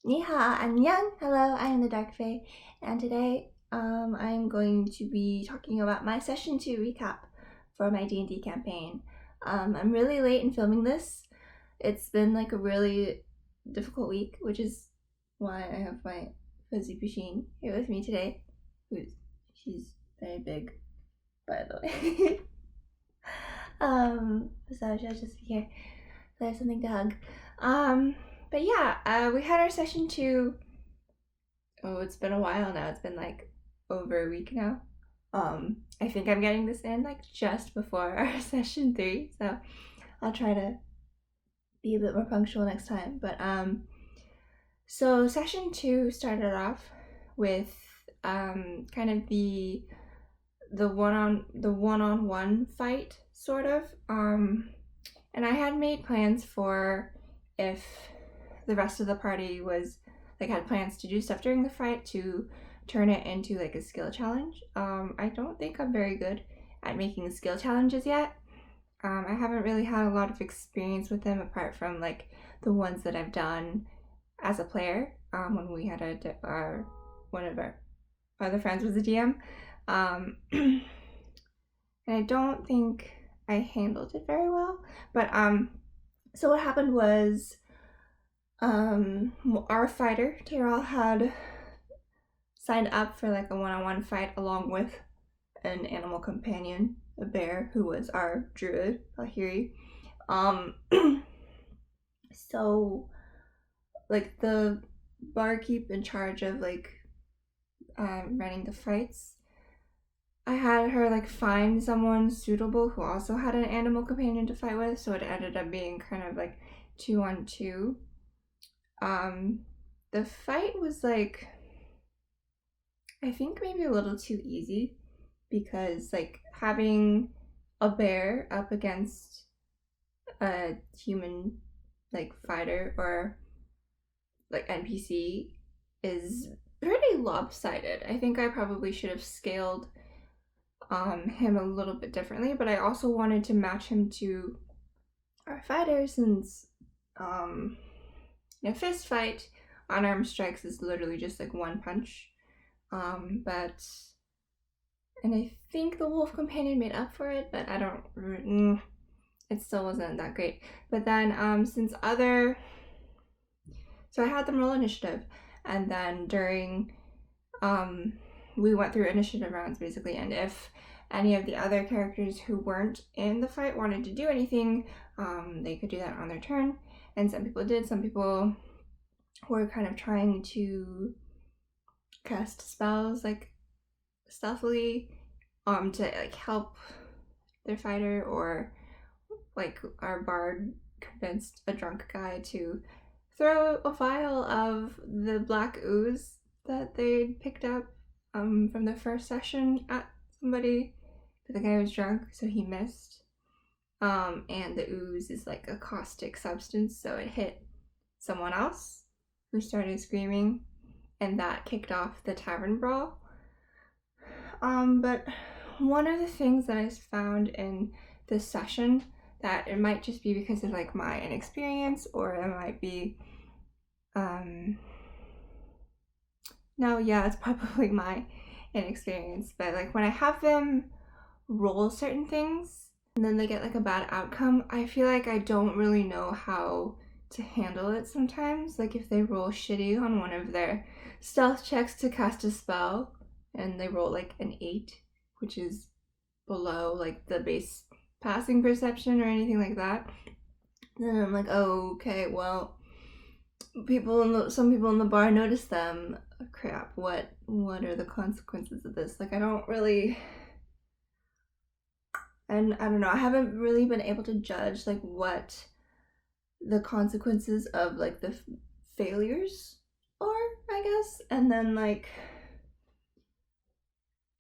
Ni hao, annyeong! Hello, I am the Dark Fae, and today I'm going to be talking about my Session 2 recap for my D&D campaign. I'm really late in filming this. It's been like a really difficult week, which is why I have my fuzzy Pusheen here with me today. She's very big, by the way. So she'll just be here. So I have something to hug. But yeah, we had our Session 2. Oh, it's been a while now. It's been like over a week now. I think I'm getting this in like just before our Session 3, so I'll try to be a bit more punctual next time. But so Session 2 started off with kind of the one-on-one fight sort of. And I had made plans for if the rest of the party was like had plans to do stuff during the fight to turn it into like a skill challenge. I don't think I'm very good at making skill challenges yet. I haven't really had a lot of experience with them apart from like the ones that I've done as a player. When we had one of our other friends was a DM. And I don't think I handled it very well. But so what happened was our fighter, Tyrell, had signed up for like a one-on-one fight along with an animal companion, a bear, who was our druid, Ahiri. So like the barkeep in charge of like running the fights, I had her like find someone suitable who also had an animal companion to fight with, so it ended up being kind of like 2-on-2. The fight was like, I think maybe a little too easy because like having a bear up against a human like fighter or like NPC is pretty lopsided. I think I probably should have scaled him a little bit differently, but I also wanted to match him to our fighter since in a fist fight, unarmed strikes is literally just like one punch. And I think the wolf companion made up for it, but I don't. It still wasn't that great. But then so I had them roll initiative, and then during we went through initiative rounds basically, and if any of the other characters who weren't in the fight wanted to do anything, they could do that on their turn. And some people did. Some people were kind of trying to cast spells like stealthily to like help their fighter, or like our bard convinced a drunk guy to throw a vial of the black ooze that they picked up from the first session at somebody, but the guy was drunk, so he missed. And the ooze is like a caustic substance, so it hit someone else who started screaming, and that kicked off the tavern brawl. But one of the things that I found in this session, that it might just be because of like my inexperience, or it might be it's probably my inexperience, but like when I have them roll certain things and then they get like a bad outcome, I feel like I don't really know how to handle it sometimes. Like if they roll shitty on one of their stealth checks to cast a spell and they roll like an 8, which is below like the base passing perception or anything like that, then I'm like, oh, okay, well, some people in the bar notice them. Crap, what are the consequences of this? Like I don't really, and I don't know, I haven't really been able to judge like what the consequences of like the failures are, I guess. And then like,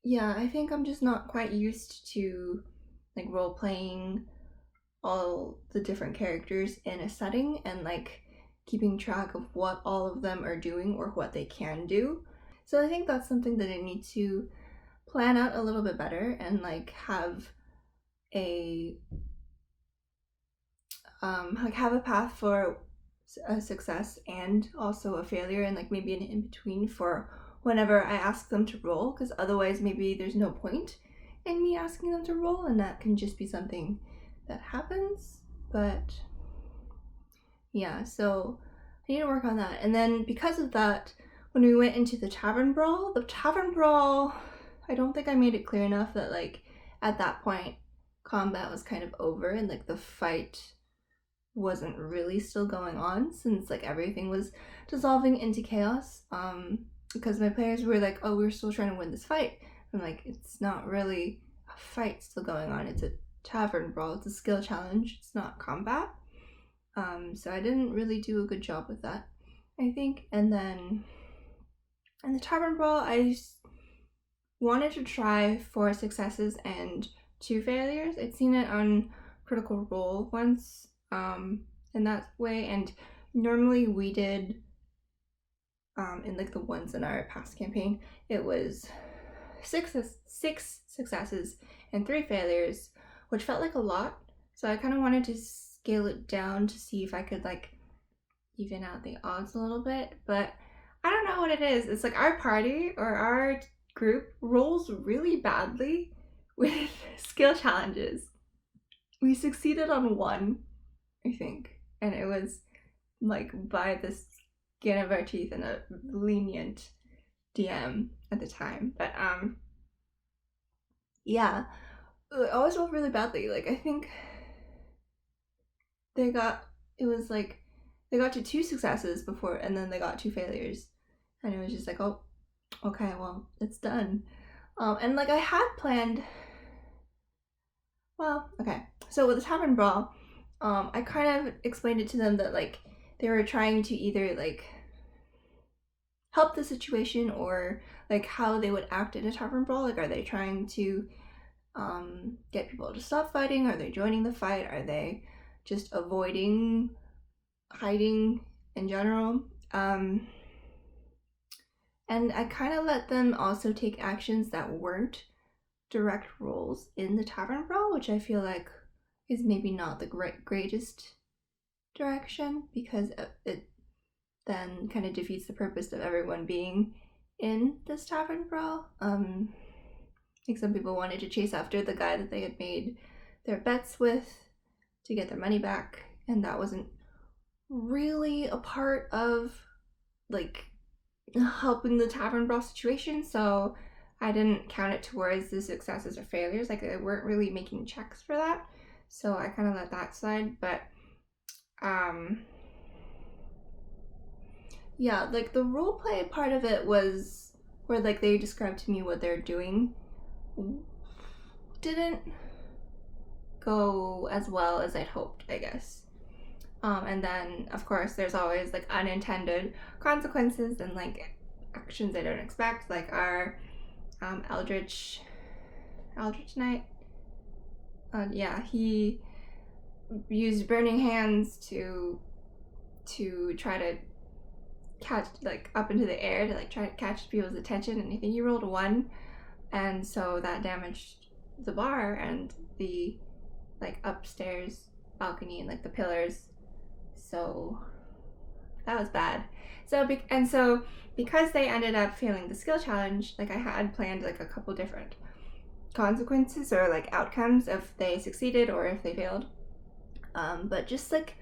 yeah, I think I'm just not quite used to like role playing all the different characters in a setting and like keeping track of what all of them are doing or what they can do. So I think that's something that I need to plan out a little bit better and like have a path for a success and also a failure, and like maybe an in-between for whenever I ask them to roll, because otherwise maybe there's no point in me asking them to roll, and that can just be something that happens. But yeah, so I need to work on that. And then because of that, when we went into the tavern brawl, I don't think I made it clear enough that like at that point combat was kind of over and like the fight wasn't really still going on, since like everything was dissolving into chaos. Because my players were like, oh, we're still trying to win this fight. I'm like, it's not really a fight still going on, it's a tavern brawl, it's a skill challenge, it's not combat. So I didn't really do a good job with that, I think. And then in the tavern brawl, I wanted to try 4 successes and 2 failures. I'd seen it on Critical Role once, in that way, and normally we did, in like the ones in our past campaign, it was 6 successes and 3 failures, which felt like a lot. So I kind of wanted to scale it down to see if I could like even out the odds a little bit, but I don't know what it is. It's like our party or our group rolls really badly with skill challenges. We succeeded on 1, I think, and it was like by the skin of our teeth and a lenient DM at the time. But yeah, it always rolled really badly. Like I think they got to 2 successes before, and then they got 2 failures, and it was just like, oh, okay, well, it's done. And like I had planned. Well, okay. So with the tavern brawl, I kind of explained it to them that like they were trying to either like help the situation or like how they would act in a tavern brawl. Like, are they trying to get people to stop fighting? Are they joining the fight? Are they just avoiding hiding in general? And I kind of let them also take actions that weren't direct rolls in the tavern brawl, which I feel like is maybe not the greatest direction, because it then kind of defeats the purpose of everyone being in this tavern brawl. Like some people wanted to chase after the guy that they had made their bets with to get their money back, and that wasn't really a part of like helping the tavern brawl situation, so I didn't count it towards the successes or failures. Like they weren't really making checks for that, so I kind of let that slide. But yeah, like the roleplay part of it was where like they described to me what they're doing didn't go as well as I'd hoped, I guess. And then of course there's always like unintended consequences and like actions I don't expect, like our Eldritch Knight. Yeah, he used Burning Hands to try to catch like up into the air to like try to catch people's attention, and I think he rolled a 1, and so that damaged the bar and the like upstairs balcony and like the pillars. So that was bad. So because they ended up failing the skill challenge, like I had planned like a couple different consequences or like outcomes if they succeeded or if they failed. But just like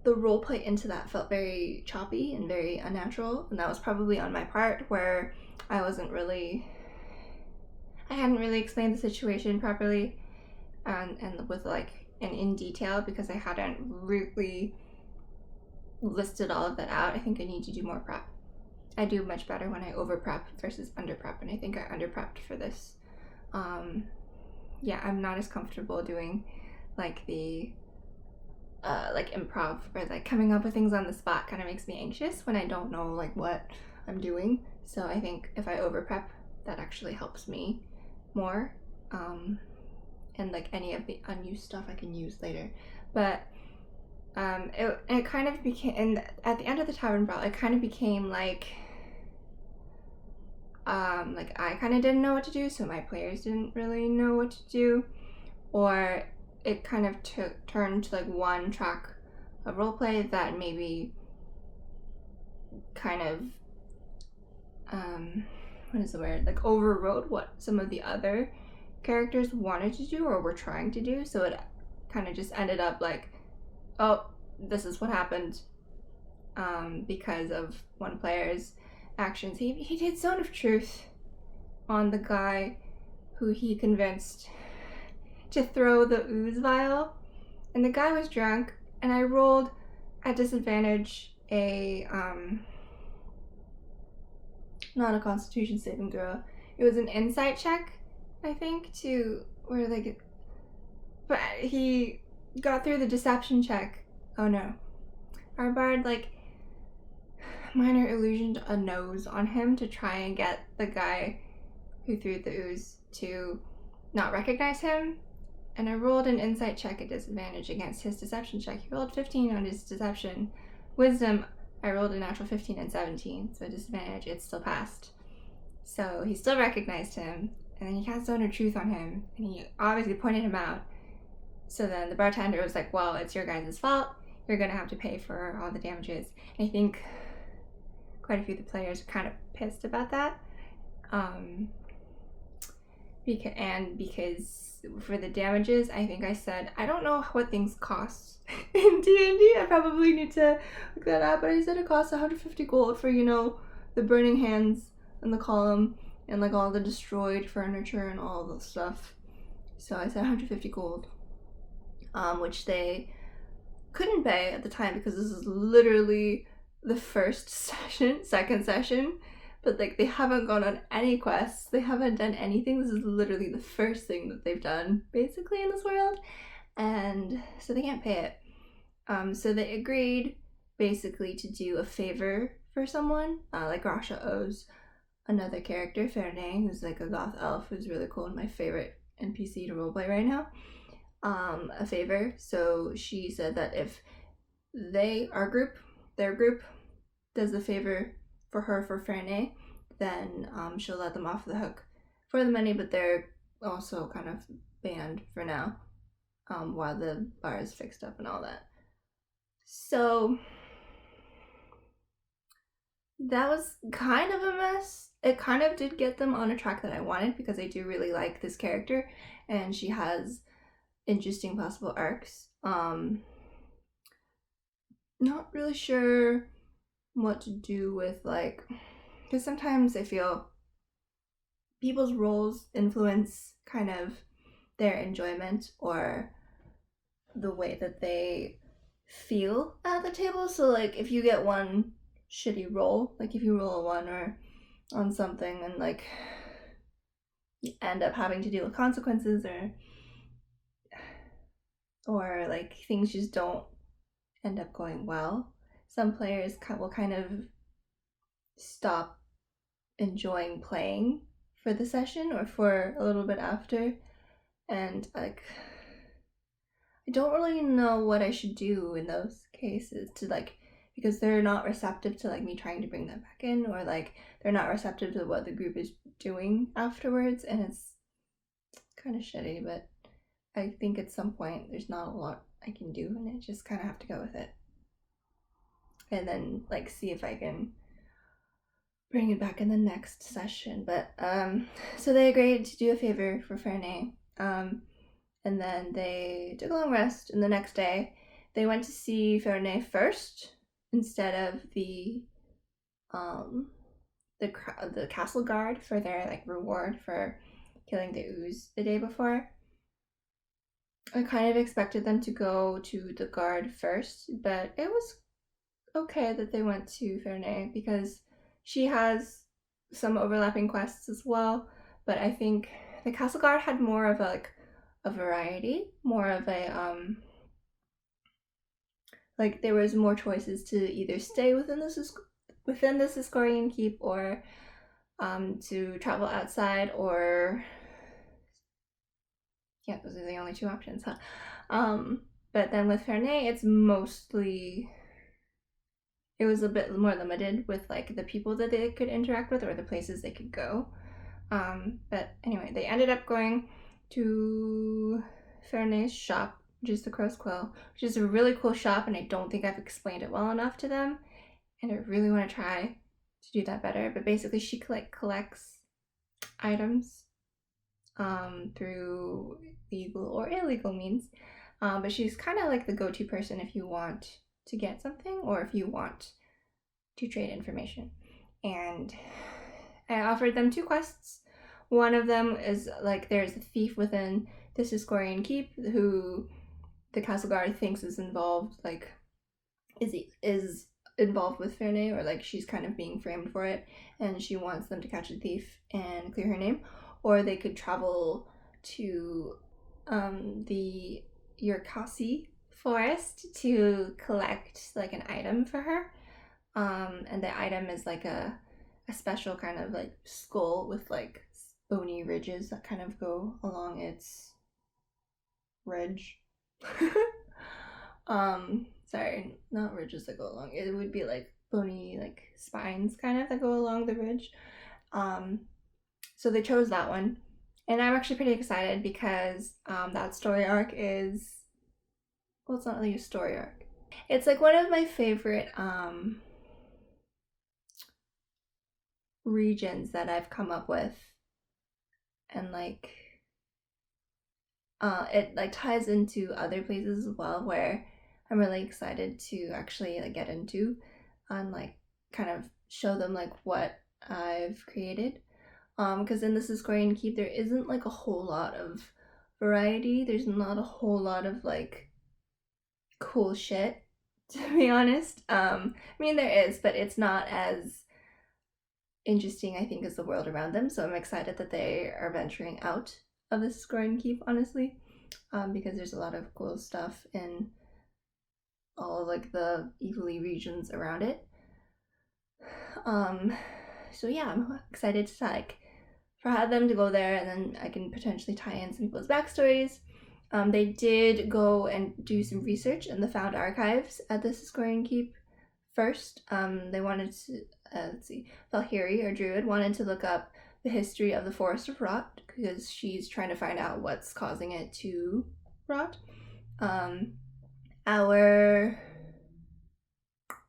the roleplay into that felt very choppy and very unnatural, and that was probably on my part, where I hadn't really explained the situation properly and with like and in detail, because I hadn't really listed all of that out. I think I need to do more prep. I do much better when I over prep versus under prep, and I think I under prepped for this. Yeah, I'm not as comfortable doing like the like improv or like coming up with things on the spot. Kind of makes me anxious when I don't know like what I'm doing. So I think if I over prep, that actually helps me more. And like any of the unused stuff I can use later. But it kind of became, and at the end of the tavern brawl, it kind of became like I kind of didn't know what to do, so my players didn't really know what to do, or it kind of turned to like one track a roleplay that maybe kind of what is the word, like overrode what some of the other characters wanted to do or were trying to do, so it kind of just ended up like, oh, this is what happened because of one player's actions. He did Zone of Truth on the guy who he convinced to throw the ooze vial, and the guy was drunk, and I rolled at disadvantage a not a Constitution saving throw. It was an insight check, I think, to where like, but he got through the deception check. Oh no, our bard like minor illusioned a nose on him to try and get the guy who threw the ooze to not recognize him. And I rolled an insight check at disadvantage against his deception check. He rolled 15 on his deception. Wisdom, I rolled a natural 15 and 17, so at disadvantage, it still passed. So he still recognized him, and then he cast Zone of Truth on him, and he obviously pointed him out. So then the bartender was like, well, it's your guys' fault. You're going to have to pay for all the damages. And I think quite a few of the players are kind of pissed about that. Because for the damages, I think I said, I don't know what things cost in D&D. I probably need to look that up, but I said it costs 150 gold for, the burning hands and the column and like all the destroyed furniture and all the stuff. So I said 150 gold, which they couldn't pay at the time because this is literally the second session. But like, they haven't gone on any quests, they haven't done anything. This is literally the first thing that they've done basically in this world, and so they can't pay it. So they agreed basically to do a favor for someone. Like Rasha owes another character, Fernay, who's like a goth elf who's really cool and my favorite NPC to roleplay right now, a favor. So she said that if their group does the favor for her for Fernay, then she'll let them off the hook for the money, but they're also kind of banned for now while the bar is fixed up and all that. So that was kind of a mess. It kind of did get them on a track that I wanted because I do really like this character and she has interesting possible arcs. Not really sure what to do with, like, because sometimes I feel people's roles influence kind of their enjoyment or the way that they feel at the table. So like, if you get one shitty roll, like if you roll a 1 or on something and like you end up having to deal with consequences or like things just don't end up going well, some players will kind of stop enjoying playing for the session or for a little bit after, and like, I don't really know what I should do in those cases to like, because they're not receptive to like me trying to bring them back in, or like they're not receptive to what the group is doing afterwards, and it's kind of shitty. But I think at some point there's not a lot I can do, and I just kind of have to go with it and then like see if I can bring it back in the next session. But so they agreed to do a favor for Fernay, and then they took a long rest, and the next day they went to see Fernay first instead of the castle guard for their like reward for killing the ooze the day before. I kind of expected them to go to the guard first, but it was okay that they went to Fernay because she has some overlapping quests as well. But I think the castle guard had more of a variety, more of a like there was more choices to either stay within the Siscorian keep or to travel outside, or yeah, those are the only two options, huh? But then with Fernay, it's mostly, it was a bit more limited with like the people that they could interact with or the places they could go. But anyway, they ended up going to Fernay's shop which is the Crow's Quill, which is a really cool shop, and I don't think I've explained it well enough to them, and I really want to try to do that better. But basically, she collects items through legal or illegal means, but she's kind of like the go-to person if you want to get something or if you want to trade information. And I offered them 2 quests. One of them is like there's a thief within the Siscorian Keep who the castle guard thinks is involved, like is involved with Ferney, or like she's kind of being framed for it, and she wants them to catch the thief and clear her name. Or they could travel to the Yurkasi forest to collect like an item for her. And the item is like a special kind of like skull with like bony ridges that kind of go along its ridge. Sorry, not ridges that go along. It would be like bony like spines kind of that go along the ridge. So they chose that one, and I'm actually pretty excited because that story arc is, well, it's not really a story arc. It's like one of my favorite regions that I've come up with, and like it like ties into other places as well where I'm really excited to actually like get into and like kind of show them like what I've created. Because in the Siscorian Keep there isn't like a whole lot of variety. There's not a whole lot of like cool shit, to be honest. I mean there is, but it's not as interesting, I think, as the world around them. So I'm excited that they are venturing out of the Siscorian Keep, honestly, because there's a lot of cool stuff in all of, like the evilly regions around it. So yeah, I'm excited to like for them to go there, and then I can potentially tie in some people's backstories. They did go and do some research in the found archives at the Siscorian Keep first. They wanted to, let's see, Valhyrie, or Druid, wanted to look up the history of the Forest of Rot because she's trying to find out what's causing it to rot. Our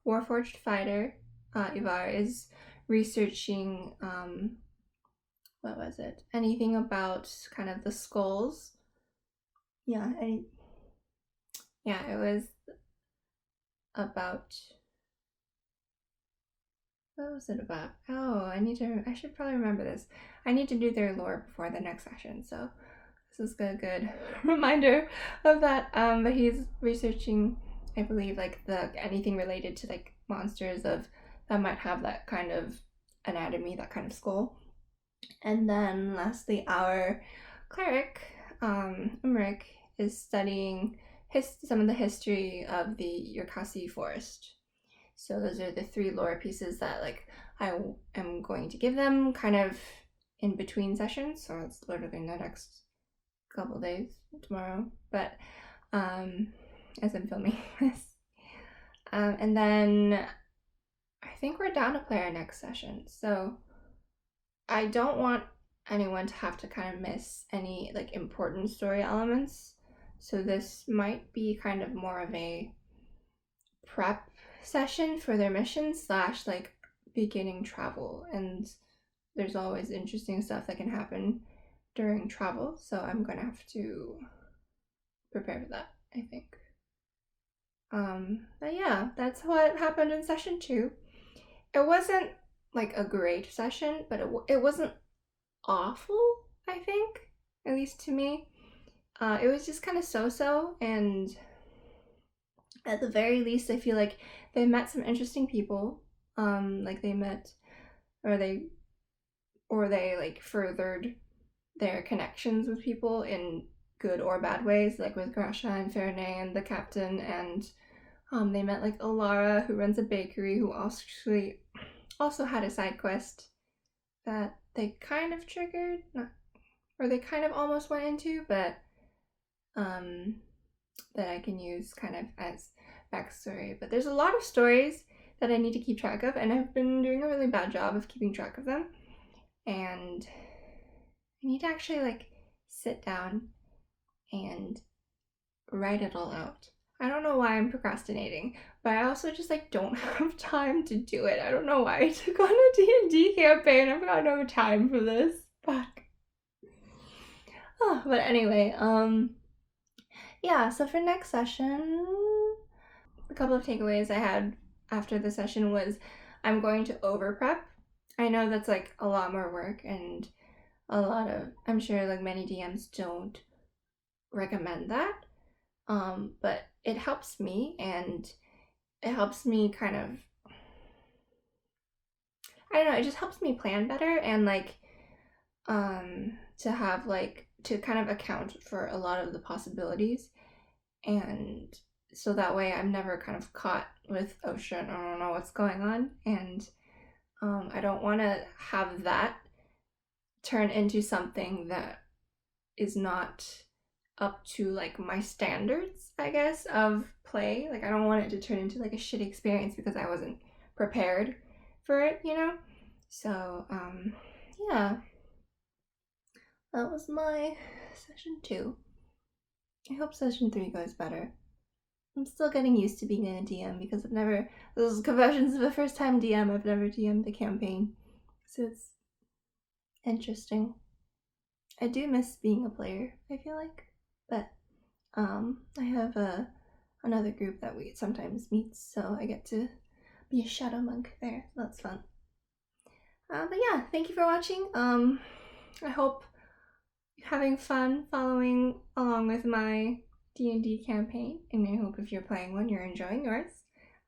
Warforged fighter, Ivar, is researching, what was it? Anything about kind of the skulls. Yeah, it was about, what was it about? Oh, I should probably remember this. I need to do their lore before the next session, so this is a good reminder of that. But he's researching, I believe, like anything related to like monsters that might have that kind of anatomy, that kind of skull. And then lastly, our cleric, Umric, is studying some of the history of the Yurkasi forest. So those are the 3 lore pieces that like I am going to give them kind of in between sessions. So it's literally in the next couple days, tomorrow, but as I'm filming this. And then I think we're down to play our next session. So I don't want anyone to have to kind of miss any like important story elements. So this might be kind of more of a prep session for their mission / like beginning travel, and there's always interesting stuff that can happen during travel, so I'm gonna have to prepare for that, I think. But yeah, that's what happened in session 2. It wasn't like a great session, but it wasn't awful, I think, at least to me. It was just kind of so-so, and at the very least I feel like they met some interesting people. Like they met, or they like furthered their connections with people in good or bad ways, like with Grasha and Ferney and the captain, and they met like Alara, who runs a bakery, who also had a side quest that they kind of triggered, or they kind of almost went into, but that I can use kind of as backstory. But there's a lot of stories that I need to keep track of, and I've been doing a really bad job of keeping track of them, and I need to actually like sit down and write it all out. I don't know why I'm procrastinating, but I also just like don't have time to do it. I don't know why I took on a D&D campaign. I've got no time for this. Fuck. Oh, but anyway, yeah, so for next session, a couple of takeaways I had after the session was I'm going to over prep. I know that's like a lot more work, and a lot of, I'm sure like many DMs don't recommend that. But it helps me, and it helps me kind of, I don't know, it just helps me plan better, and like to have like to kind of account for a lot of the possibilities, and so that way I'm never kind of caught with, oh shit, I don't know what's going on. And I don't want to have that turn into something that is not up to like my standards, I guess, of play. Like I don't want it to turn into like a shitty experience because I wasn't prepared for it, you know? So, yeah. That was my session 2. I hope session 3 goes better. I'm still getting used to being a DM because I've never, those confessions of a first time DM, I've never DM'd a campaign. So it's interesting. I do miss being a player, I feel like. But I have another group that we sometimes meet, so I get to be a shadow monk there. So that's fun. But yeah, thank you for watching. I hope you're having fun following along with my D&D campaign, and I hope if you're playing one, you're enjoying yours.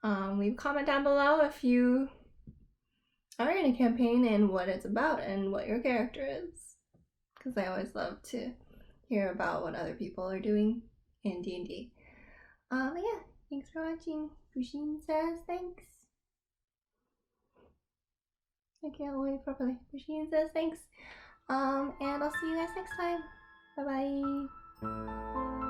Leave a comment down below if you are in a campaign and what it's about and what your character is, because I always love to hear about what other people are doing in D&D. But yeah, thanks for watching. Pusheen says thanks. I can't wait properly. Pusheen says thanks. And I'll see you guys next time. Bye bye.